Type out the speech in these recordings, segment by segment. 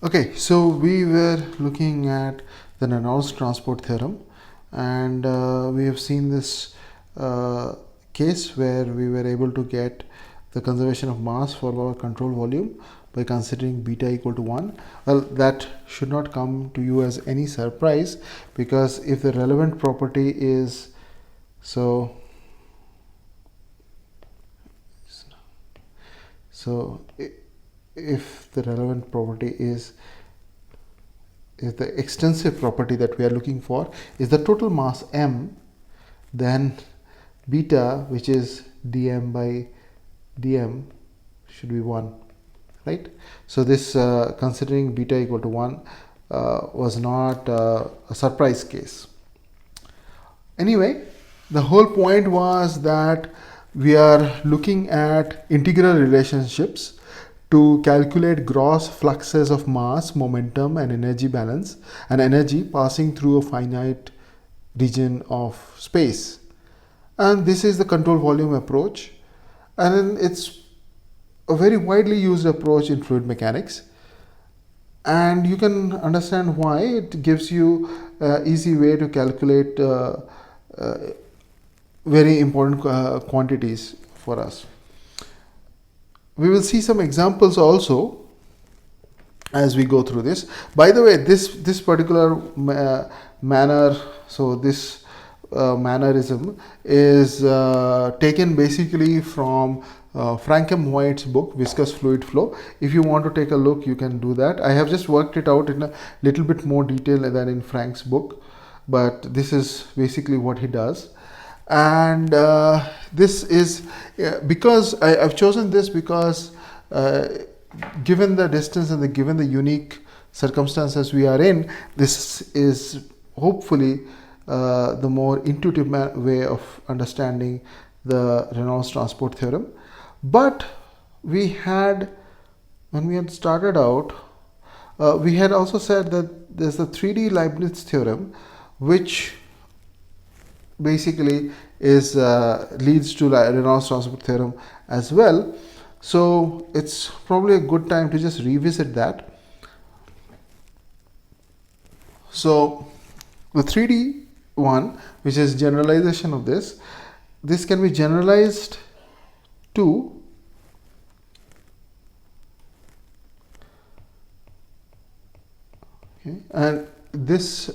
Okay, so we were looking at the Reynolds transport theorem, and we have seen this case where we were able to get the conservation of mass for our control volume by considering beta equal to 1. Well, that should not come to you as any surprise, because if the relevant property is so if the relevant property is the extensive property that we are looking for is the total mass m, then beta, which is dm by dm, should be 1, right? So this considering beta equal to 1 was not a surprise case. Anyway, the whole point was that we are looking at integral relationships to calculate gross fluxes of mass, momentum, and energy balance, and energy passing through a finite region of space. And this is the control volume approach, and it's a very widely used approach in fluid mechanics, and you can understand why. It gives you an easy way to calculate uh, very important quantities for us. We will see some examples also as we go through this. By the way, this particular manner, so this mannerism is taken basically from Frankham White's book Viscous Fluid Flow. If you want to take a look, you can do that. I have just worked it out in a little bit more detail than in Frank's book, but this is basically what he does. And this is because I've chosen this because given the distance and given the unique circumstances we are in, this is hopefully the more intuitive way of understanding the Reynolds transport theorem. But we had, when we had started out, we had also said that there's the 3D Leibniz theorem, which basically is leads to Reynolds transport theorem as well. So it's probably a good time to just revisit that. So the 3D one, which is generalization of this can be generalized to and this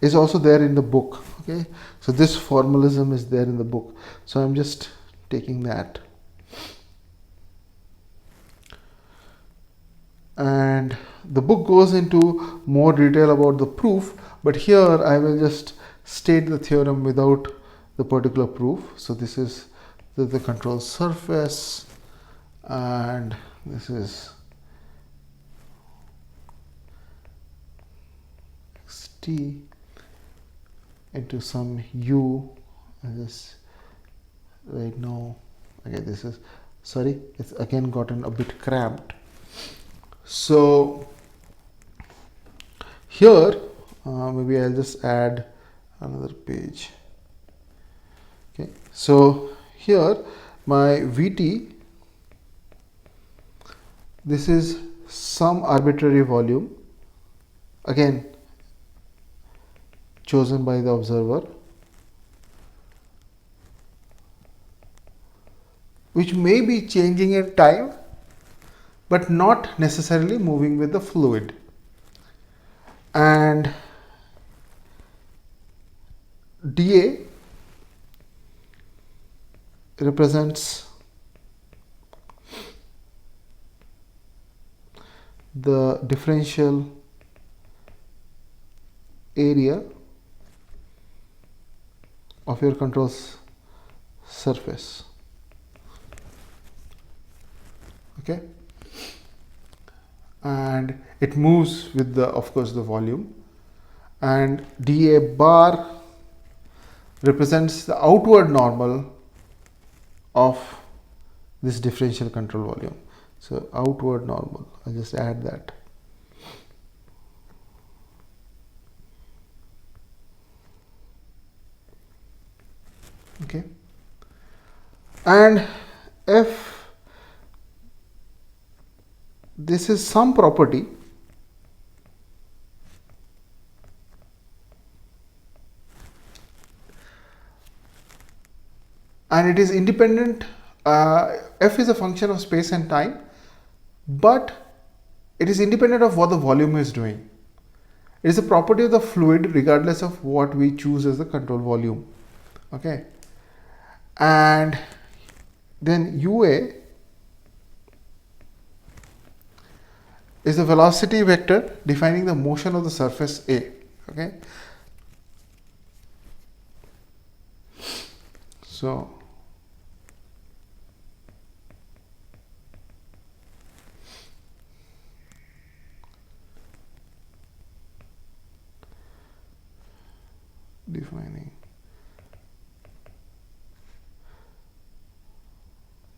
is also there in the book. Okay, so this formalism is there in the book, so I'm just taking that. And the book goes into more detail about the proof, but here I will just state the theorem without the particular proof. So this is the control surface, and this is xt into some u. This right now, okay, this is, sorry, it's again gotten a bit cramped. So here maybe I'll just add another page. Okay, so here my Vt, this is some arbitrary volume, again chosen by the observer, which may be changing in time but not necessarily moving with the fluid. And dA represents the differential area of your control surface. Okay, and it moves with the, of course, the volume, and dA bar represents the outward normal of this differential control volume. So outward normal, I'll just add that. Okay, and if this is some property, and it is independent. F is a function of space and time, but it is independent of what the volume is doing. It is a property of the fluid regardless of what we choose as the control volume. Okay, and then UA is the velocity vector defining the motion of the surface A. Okay, so defining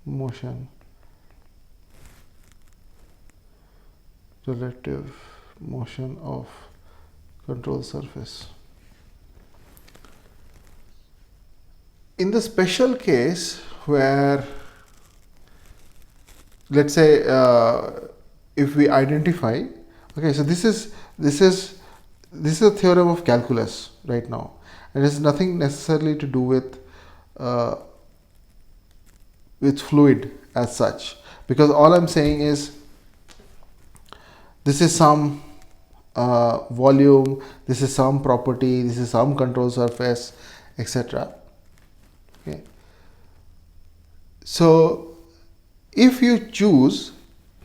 motion, relative motion of control surface. In the special case where, let's say, if we identify, okay, so this is a theorem of calculus right now. It has nothing necessarily to do with fluid as such, because all I'm saying is this is some volume, this is some property, this is some control surface, etc. Okay. So if you choose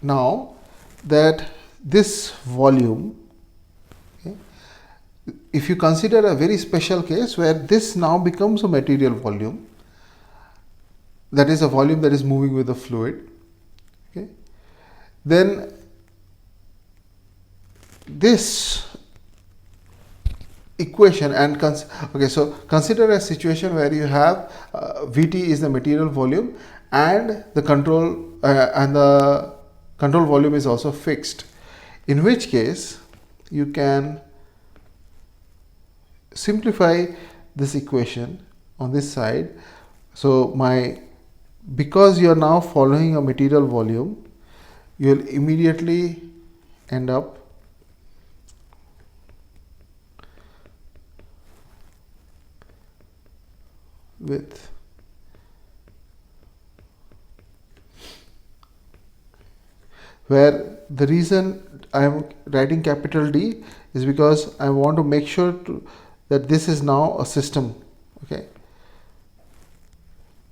now that this volume, okay, if you consider a very special case where this now becomes a material volume, that is a volume that is moving with the fluid, okay, then this equation and okay, so consider a situation where you have Vt is the material volume and the control volume is also fixed, in which case you can simplify this equation on this side. So because you are now following a material volume, you will immediately end up with where the reason I am writing capital D is because I want to make sure that this is now a system, okay,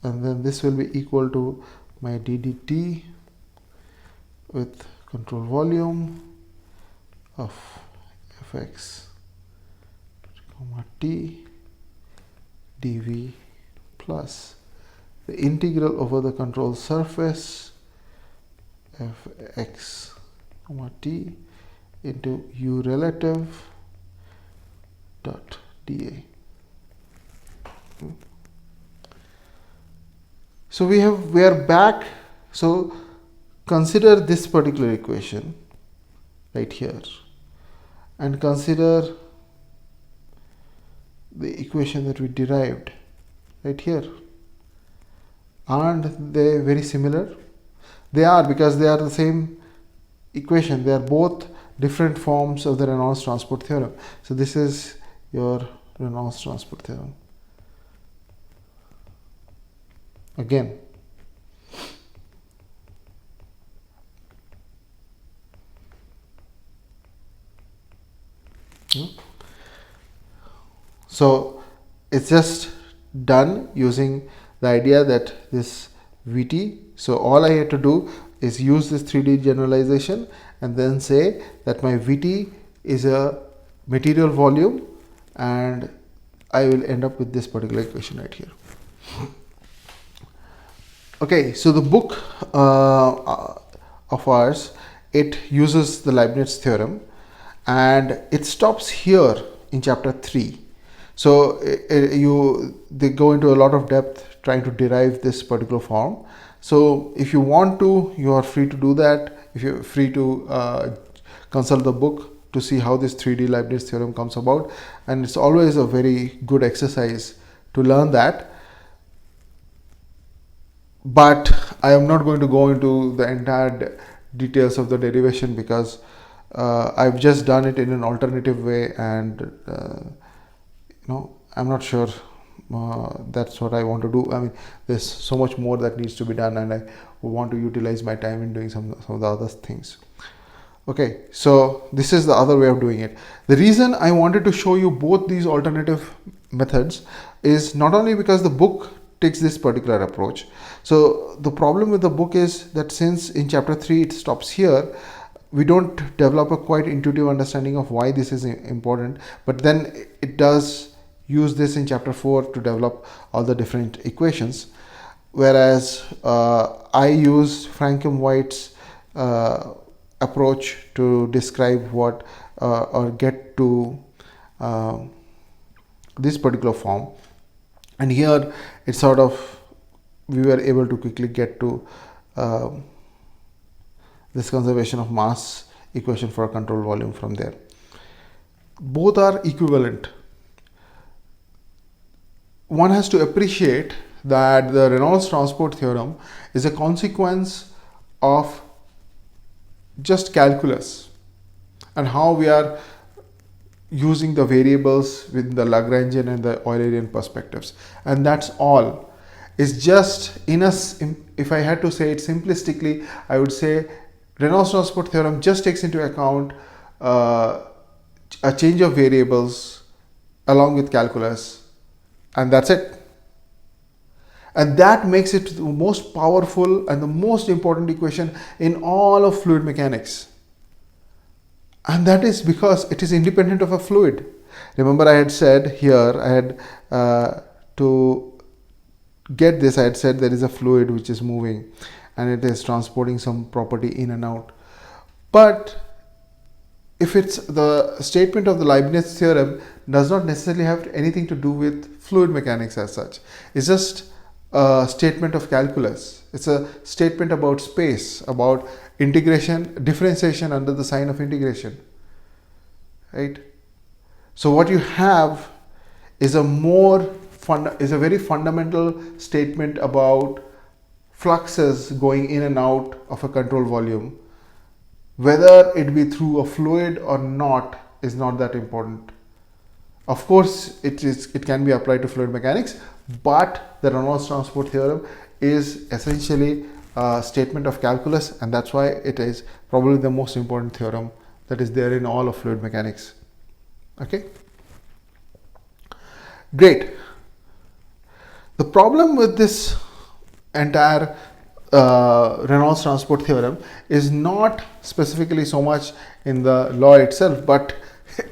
and then this will be equal to my ddt with control volume of fx comma t dv plus the integral over the control surface fx comma t into u relative dot dA. So we are back. So consider this particular equation right here and consider the equation that we derived right here. Aren't they very similar? They are, because they are the same equation. They are both different forms of the Reynolds transport theorem. So this is your Reynolds transport theorem. Again, so it's just done using the idea that this Vt, so all I had to do is use this 3D generalization and then say that my Vt is a material volume, and I will end up with this particular equation right here. Okay, so the book of ours, it uses the Leibniz theorem and it stops here in chapter 3. So they go into a lot of depth trying to derive this particular form. So if you want to, you are free to do that. If you're free to consult the book to see how this 3D Leibniz theorem comes about, and it's always a very good exercise to learn that. But I am not going to go into the entire details of the derivation because I've just done it in an alternative way, and I'm not sure that's what I want to do. I mean, there's so much more that needs to be done, and I want to utilize my time in doing some of the other things. Okay, so this is the other way of doing it. The reason I wanted to show you both these alternative methods is not only because the book takes this particular approach. So the problem with the book is that since in chapter 3 it stops here, we don't develop a quite intuitive understanding of why this is important, but then it does use this in chapter 4 to develop all the different equations, whereas I use Franken-White's approach to describe what or get to this particular form. And here it's sort of, we were able to quickly get to this conservation of mass equation for a control volume from there. Both are equivalent. One has to appreciate that the Reynolds transport theorem is a consequence of just calculus and how we are using the variables with the Lagrangian and the Eulerian perspectives, and that's all. It's just in us. If I had to say it simplistically, I would say Reynolds transport theorem just takes into account a change of variables along with calculus, and that's it. And that makes it the most powerful and the most important equation in all of fluid mechanics. And that is because it is independent of a fluid. Remember, I had said here, I had to get this, I had said there is a fluid which is moving and it is transporting some property in and out. But if it's the statement of the Leibniz theorem, does not necessarily have anything to do with fluid mechanics as such. It's just a statement of calculus. It's a statement about space, about integration, differentiation under the sign of integration, right? So what you have is a very fundamental statement about fluxes going in and out of a control volume. Whether it be through a fluid or not is not that important. Of course, it can be applied to fluid mechanics, but the Reynolds transport theorem is essentially a statement of calculus, and that's why it is probably the most important theorem that is there in all of fluid mechanics. Okay, great. The problem with this entire Reynolds transport theorem is not specifically so much in the law itself, but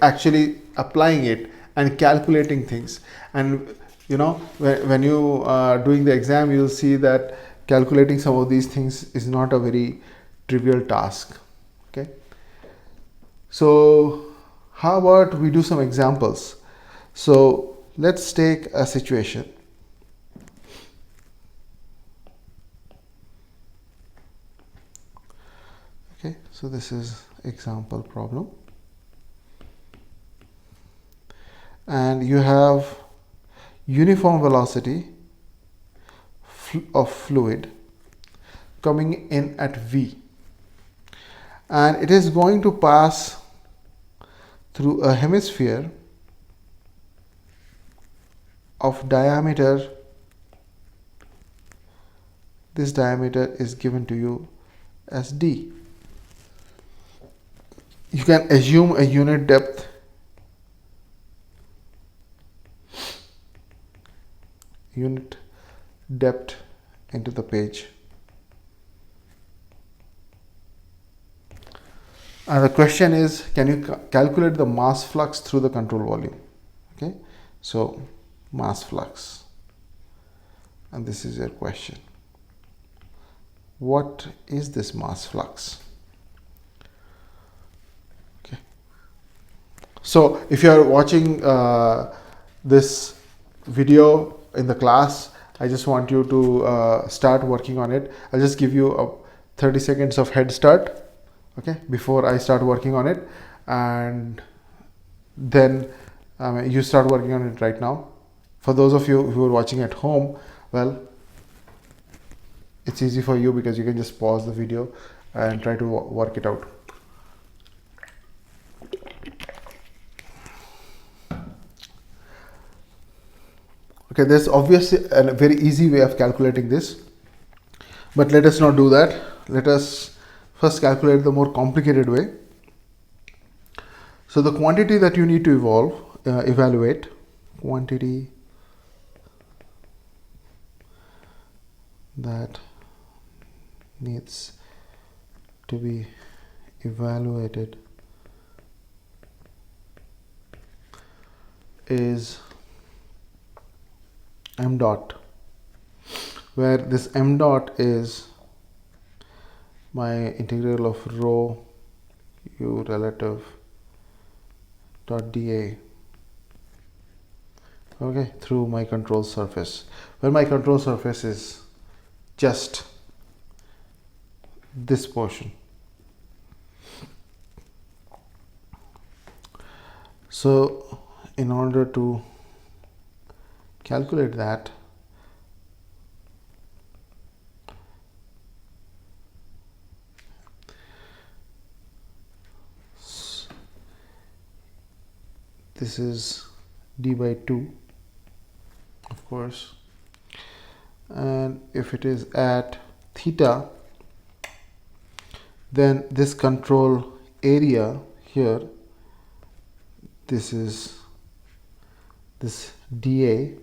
actually applying it and calculating things. And you know, when you are doing the exam, you'll see that calculating some of these things is not a very trivial task. Okay, so how about we do some examples? So let's take a situation. Okay, so this is example problem, and you have uniform velocity of fluid coming in at V, and it is going to pass through a hemisphere of diameter. This diameter is given to you as D. You can assume a unit depth into the page, and the question is, can you calculate the mass flux through the control volume? Okay, so mass flux, and this is your question. What is this mass flux? Okay, so if you are watching this video in the class, I just want you to start working on it. I'll just give you a 30 seconds of head start, okay, before I start working on it, and then you start working on it right now. For those of you who are watching at home, well, it's easy for you because you can just pause the video and try to work it out. Okay, there's obviously a very easy way of calculating this, but let us not do that. Let us first calculate the more complicated way. So the quantity that you need to evaluate, quantity that needs to be evaluated is m dot, where this m dot is my integral of rho u relative dot dA, okay, through my control surface, where my control surface is just this portion. So in order to calculate that, this is d by 2, of course, and if it is at theta, then this control area here, this is this dA,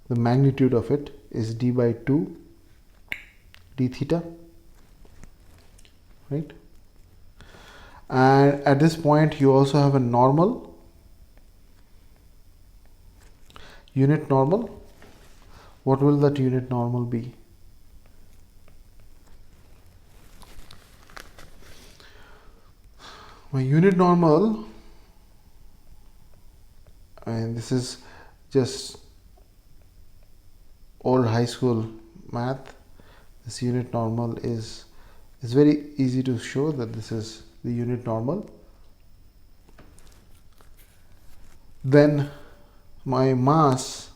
the magnitude of it is d by 2 d theta, right? And at this point you also have a normal, unit normal. What will that unit normal be? My unit normal, and this is just old high school math, this unit normal is very easy to show that this is the unit normal. Then my mass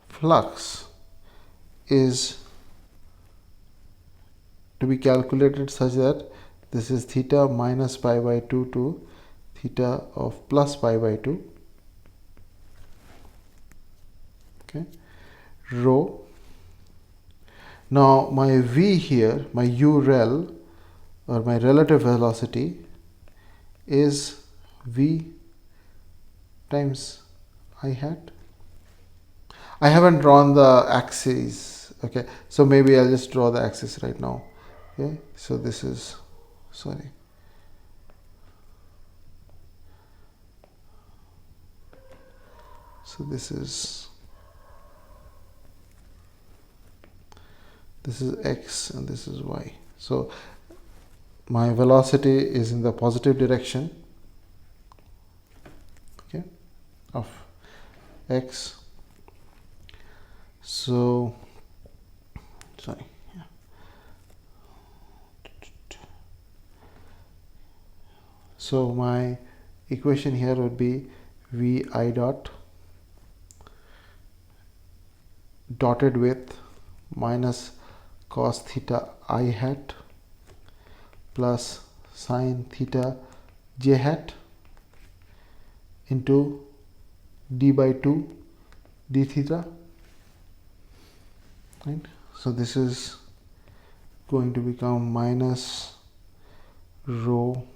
flux is to be calculated such that this is theta minus pi by 2 to theta of plus pi by 2, okay, rho. Now my v here, my u rel, or my relative velocity, is v times I hat. I haven't drawn the axis, okay, so maybe I'll just draw the axis right now. Okay, so this is, sorry, so this is x and this is y. So my velocity is in the positive direction, okay, of x. So sorry, yeah. So my equation here would be v I dot dotted with minus cos theta I hat plus sin theta j hat into d by 2 d theta, right? So this is going to become minus rho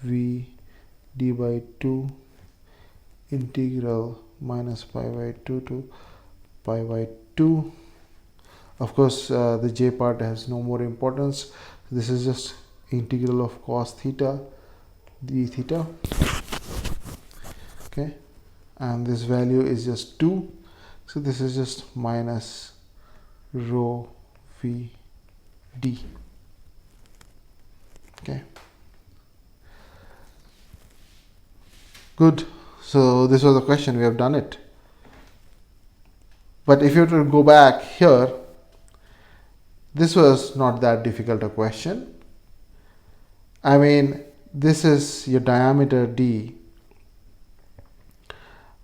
v d by 2 integral minus pi by 2 to pi by 2. Of course, the j part has no more importance. This is just integral of cos theta d theta, okay, and this value is just 2. So this is just minus rho v d, okay. Good. So this was the question, we have done it. But if you were to go back here, this was not that difficult a question. I mean, this is your diameter d,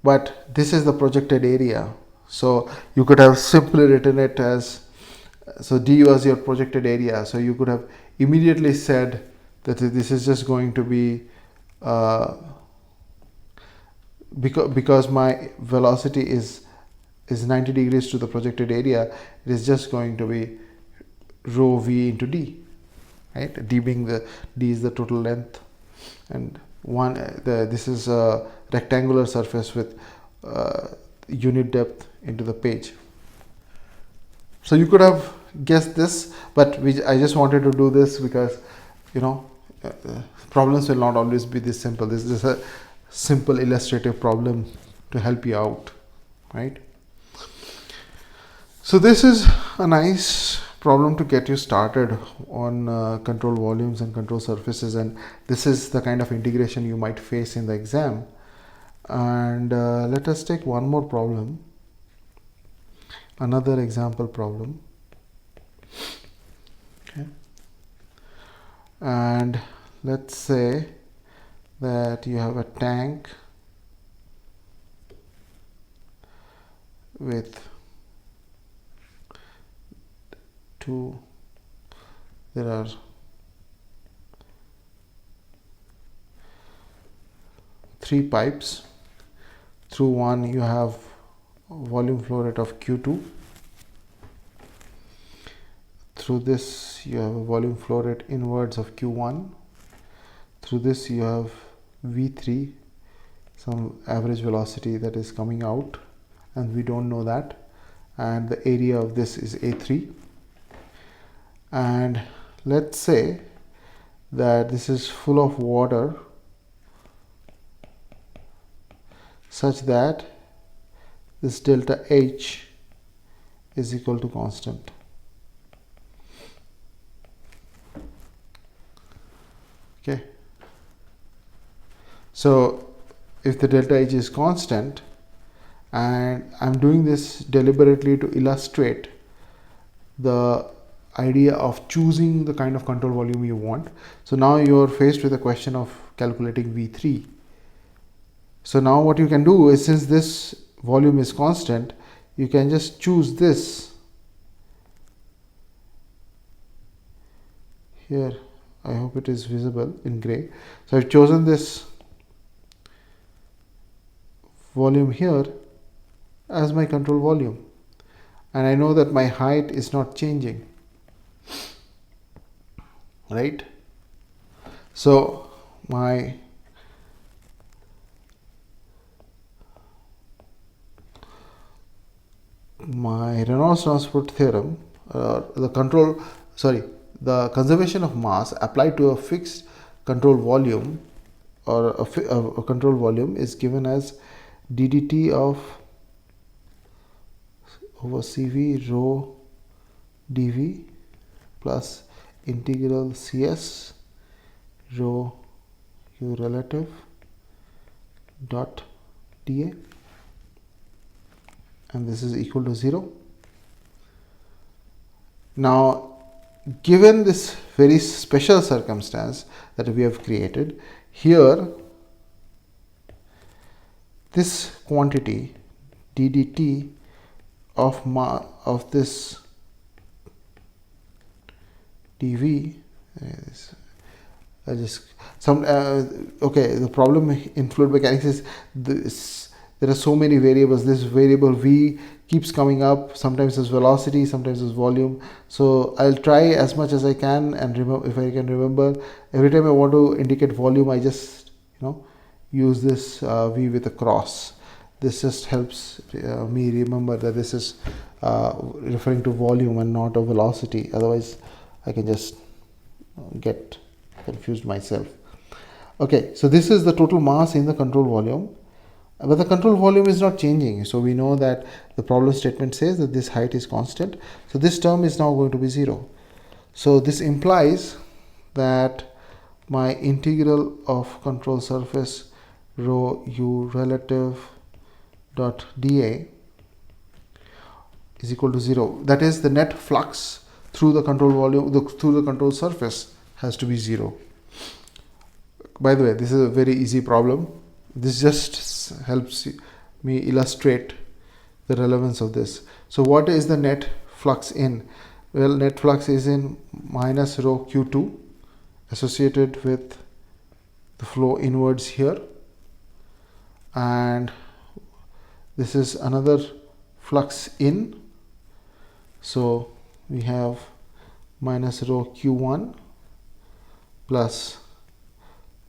but this is the projected area. So you could have simply written it as, so d was your projected area. So you could have immediately said that this is just going to be because my velocity is 90 degrees to the projected area, it is just going to be rho v into d, right? D being d is the total length, and this is a rectangular surface with unit depth into the page. So you could have guessed this, but I just wanted to do this because problems will not always be this simple. This is a simple illustrative problem to help you out, right? So this is a nice problem to get you started on control volumes and control surfaces, and this is the kind of integration you might face in the exam. And let us take one more problem, another example problem. Okay. And let's say that you have a tank with there are three pipes. Through one you have volume flow rate of Q2. Through this you have a volume flow rate inwards of Q1. Through this you have V3, some average velocity that is coming out, and we don't know that, and the area of this is A3. And let's say that this is full of water such that this delta H is equal to constant. Okay. So if the delta H is constant, and I'm doing this deliberately to illustrate the idea of choosing the kind of control volume you want. So now you're faced with a question of calculating V3. So now what you can do is, since this volume is constant, you can just choose this here. I hope it is visible in gray. So I've chosen this volume here as my control volume, and I know that my height is not changing, right? So my Reynolds transport theorem, the conservation of mass applied to a fixed control volume, or a control volume, is given as ddt of over Cv rho dV plus integral Cs rho u relative dot dA, and this is equal to 0. Now, given this very special circumstance that we have created here, this quantity ddt of this dV, the problem in fluid mechanics is this. There are so many variables. This variable V keeps coming up, sometimes as velocity, sometimes as volume. So I'll try as much as I can, and if I can remember, every time I want to indicate volume, I just use this V with a cross. This just helps me remember that this is referring to volume and not a velocity. Otherwise, I can just get confused myself. Okay, so this is the total mass in the control volume. But the control volume is not changing, so we know that the problem statement says that this height is constant. So this term is now going to be 0. So this implies that my integral of control surface rho u relative dot dA is equal to 0. That is, the net flux through the control volume, through the control surface, has to be 0. By the way, this is a very easy problem. This just helps me illustrate the relevance of this. So what is the net flux in? Well, net flux is in minus rho Q2 associated with the flow inwards here, and this is another flux in. So we have minus rho q1 plus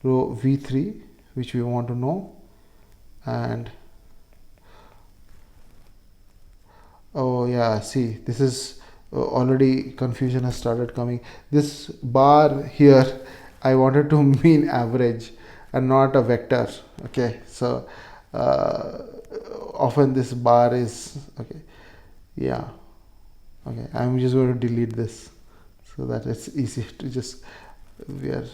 rho v3, which we want to know, and oh yeah, see, this is already confusion has started coming. This bar here, I wanted to mean average and not a vector. Okay, so often this bar is okay. Yeah, okay. I'm just going to delete this so that it's easy to just we are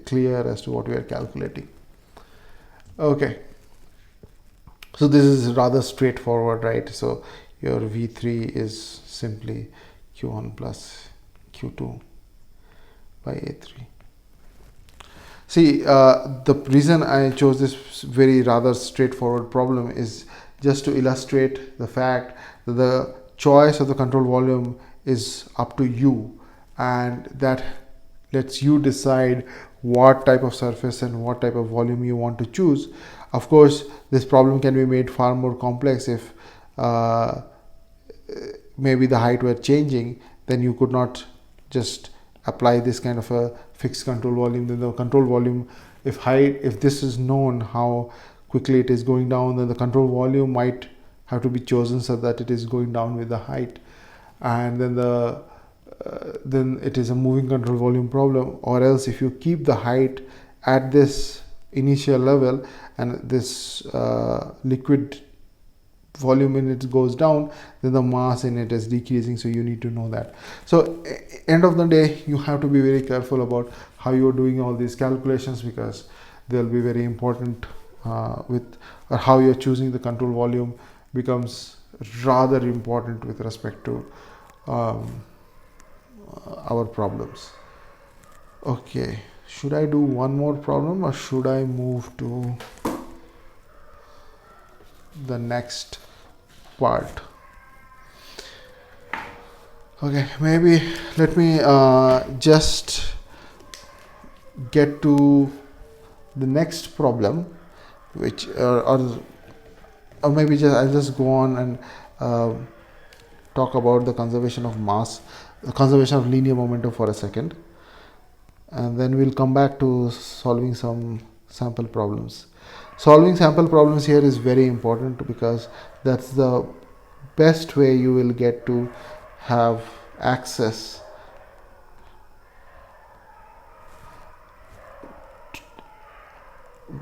clear as to what we are calculating. Okay. So this is rather straightforward, right? So your V3 is simply Q1 plus Q2 by A3. See, the reason I chose this very rather straightforward problem is just to illustrate the fact that the choice of the control volume is up to you, and that lets you decide what type of surface and what type of volume you want to choose. Of course, this problem can be made far more complex if maybe the height were changing, then you could not just apply this kind of a fixed control volume. Then the control volume, if this is known how quickly it is going down, then the control volume might have to be chosen so that it is going down with the height, and then then it is a moving control volume problem. Or else if you keep the height at this initial level and this liquid volume in it goes down, then the mass in it is decreasing. So you need to know that. So end of the day, you have to be very careful about how you're doing all these calculations, because they'll be very important with or how you're choosing the control volume becomes rather important with respect to our problems. Okay, should I do one more problem or should I move to the next part? Okay, maybe let me just get to the next problem, which or maybe I'll just go on and talk about the conservation of mass, the conservation of linear momentum for a second, and then we'll come back to solving some sample problems. Solving sample problems here is very important, because that's the best way you will get to have access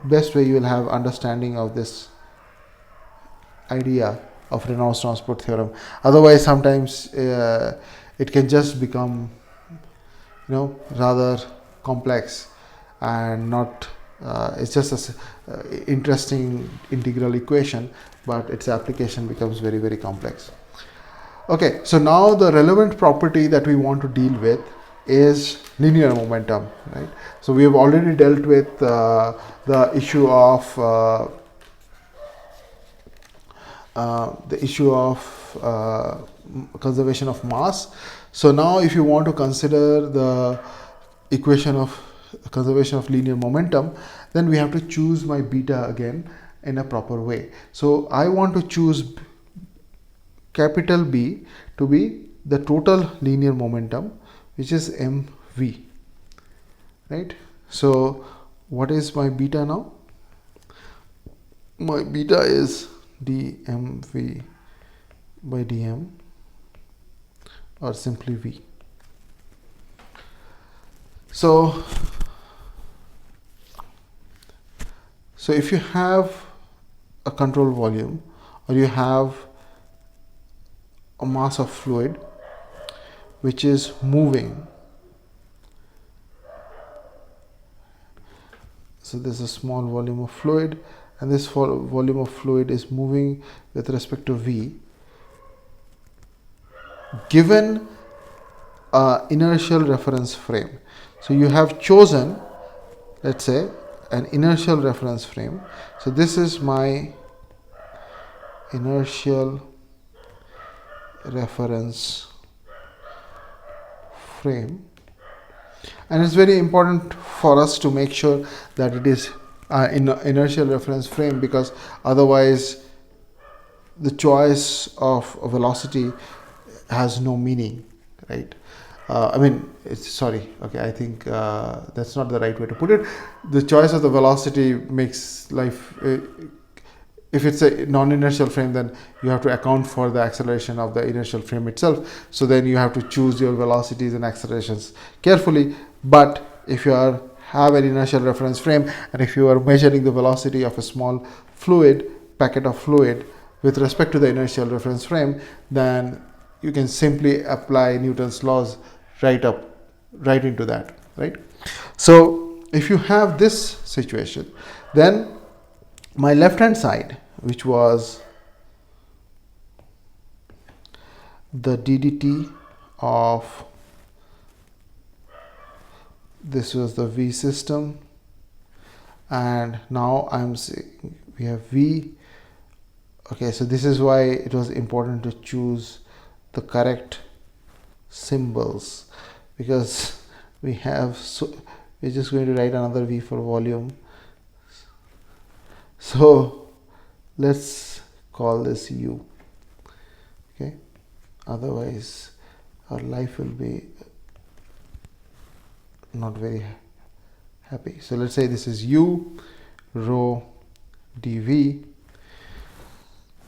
best way you will have understanding of this idea of Reynolds transport theorem. Otherwise, sometimes it can just become rather complex and not it's just a interesting integral equation, but its application becomes very, very complex. Okay, so now the relevant property that we want to deal with is linear momentum, right? So we have already dealt with the issue of conservation of mass. So now if you want to consider the equation of conservation of linear momentum, then we have to choose my beta again in a proper way. So I want to choose capital B to be the total linear momentum, which is mv, right? So what is my beta now? My beta is dmv by dm, or simply v. So if you have a control volume, or you have a mass of fluid which is moving, so there's a small volume of fluid, and this volume of fluid is moving with respect to v, given an inertial reference frame. So you have chosen, let's say, an inertial reference frame. So this is my inertial reference frame, and it's very important for us to make sure that it is in inertial reference frame, because otherwise the choice of a velocity has no meaning, right? I mean, it's sorry. Okay, I think that's not the right way to put it. The choice of the velocity makes life. If it's a non-inertial frame, then you have to account for the acceleration of the inertial frame itself. So then you have to choose your velocities and accelerations carefully. But if you have an inertial reference frame, and if you are measuring the velocity of a small fluid, packet of fluid, with respect to the inertial reference frame, then you can simply apply Newton's laws right into that, right? So if you have this situation, then my left hand side, which was the ddt of, this was the V system, and now I'm saying we have V. Okay, so this is why it was important to choose the correct symbols, because we have, so we're just going to write another V for volume. So let's call this U. Okay, otherwise our life will be not very happy. So let's say this is U rho dV,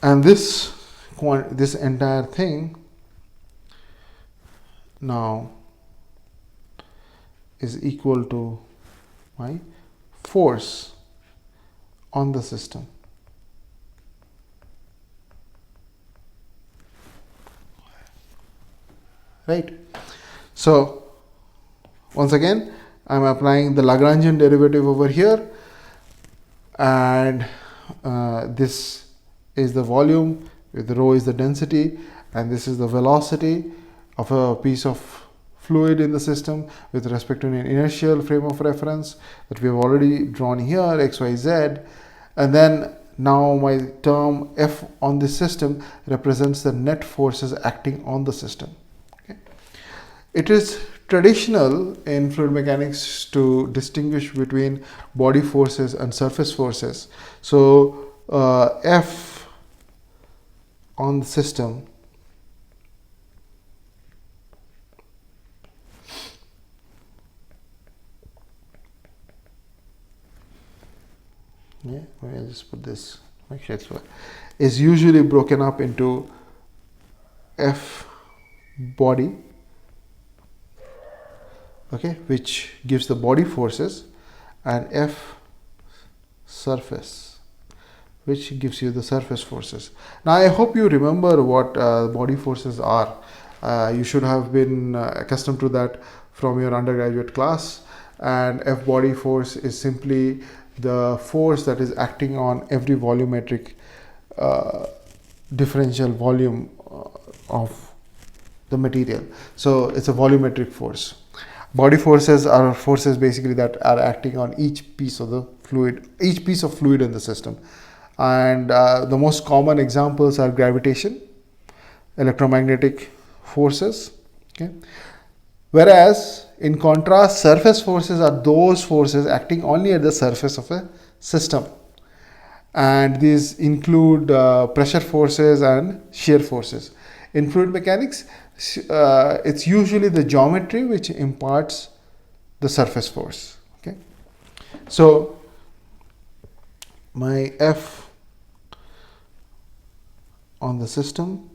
and this entire thing now is equal to my force on the system. Right? So once again, I'm applying the Lagrangian derivative over here, and this is the volume, with rho is the density, and this is the velocity of a piece of fluid in the system with respect to an inertial frame of reference that we have already drawn here, x, y, z. And then now my term F on this system represents the net forces acting on the system. Okay. It is traditional in fluid mechanics to distinguish between body forces and surface forces. So F on the system I'll just put this, make sure it's is usually broken up into F body, okay, which gives the body forces, and F surface, which gives you the surface forces. Now I hope you remember what body forces are. You should have been accustomed to that from your undergraduate class, and F body force is simply the force that is acting on every volumetric differential volume of the material. So it's a volumetric force. Body forces are forces basically that are acting on each piece of the fluid, each piece of fluid in the system. And the most common examples are gravitation, electromagnetic forces. Okay. Whereas in contrast, surface forces are those forces acting only at the surface of a system, and these include pressure forces and shear forces. In fluid mechanics, it's usually the geometry which imparts the surface force. Okay, so my F on the system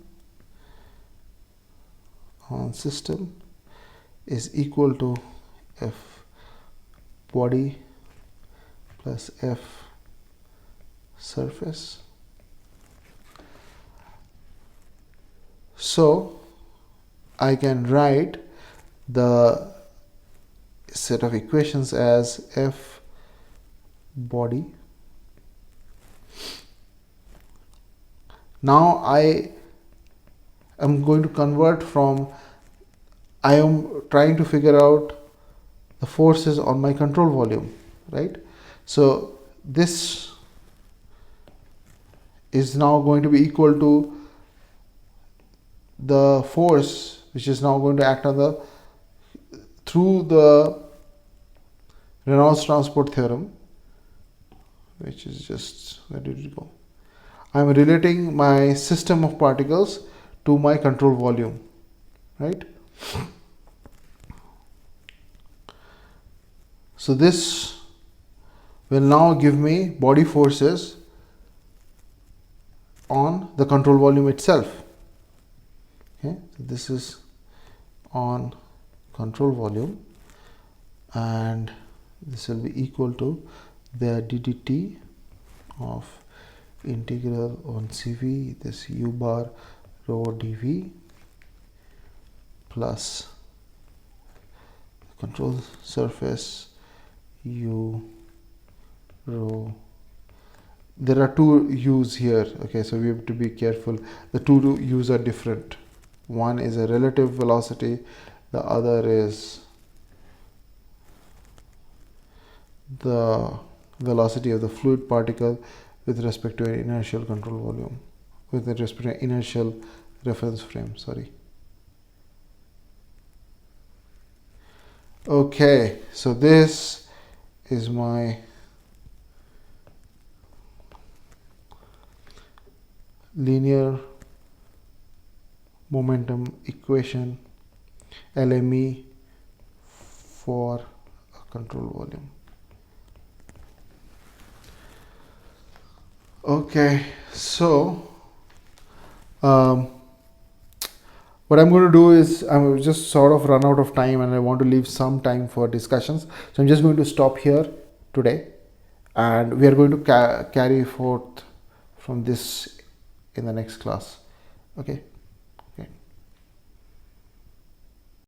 is equal to F body plus F surface. So I can write the set of equations as F body. Now I am going to convert from, I am trying to figure out the forces on my control volume, right? So this is now going to be equal to the force which is now going to act on the, through the Reynolds transport theorem, which is just, where did it go? I'm relating my system of particles to my control volume, right? So this will now give me body forces on the control volume itself. Okay, so this is on control volume, and this will be equal to the ddt of integral on Cv, this u bar rho dv plus control surface u rho. There are two u's here, okay, so we have to be careful. The two u's are different. One is a relative velocity, the other is the velocity of the fluid particle with respect to an inertial control volume, with respect to an inertial reference frame, sorry. Okay, so this is my linear momentum equation, LME, for a control volume. Okay, so what I'm going to do is I'm just sort of run out of time, and I want to leave some time for discussions. So I'm just going to stop here today, and we are going to carry forth from this in the next class. Okay.